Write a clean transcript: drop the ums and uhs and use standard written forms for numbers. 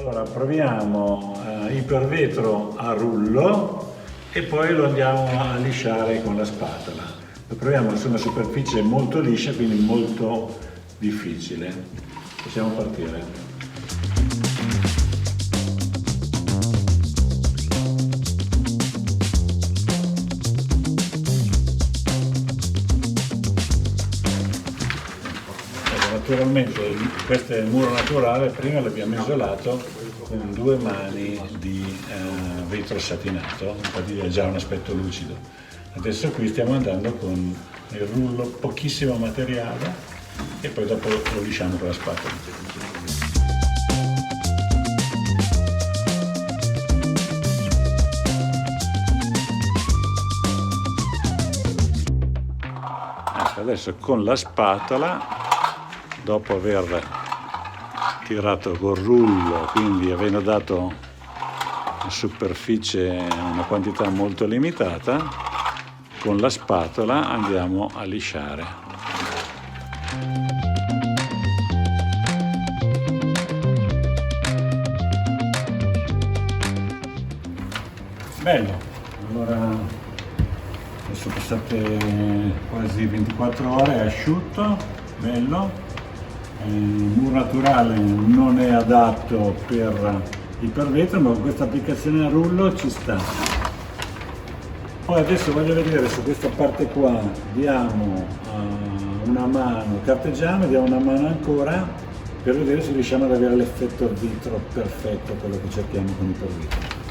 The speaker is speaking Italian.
Allora proviamo ipervetro a rullo e poi lo andiamo a lisciare con la spatola. Lo proviamo su una superficie molto liscia, quindi molto difficile. Possiamo partire. Naturalmente questo è il muro naturale, prima l'abbiamo isolato con 2 mani di vetro satinato, infatti ha già un aspetto lucido. Adesso qui stiamo andando con il rullo, pochissimo materiale e poi dopo lo lisciamo con la spatola. Ecco, adesso con la spatola, dopo aver tirato col rullo, quindi avendo dato una superficie, una quantità molto limitata, con la spatola andiamo a lisciare. Bello! Allora, adesso passate quasi 24 ore, è asciutto, bello. Il muro naturale non è adatto per ipervetro, ma con questa applicazione a rullo ci sta. Poi adesso voglio vedere su questa parte qua, diamo una mano, carteggiamo, diamo una mano ancora per vedere se riusciamo ad avere l'effetto vetro perfetto, quello che cerchiamo con ipervetro.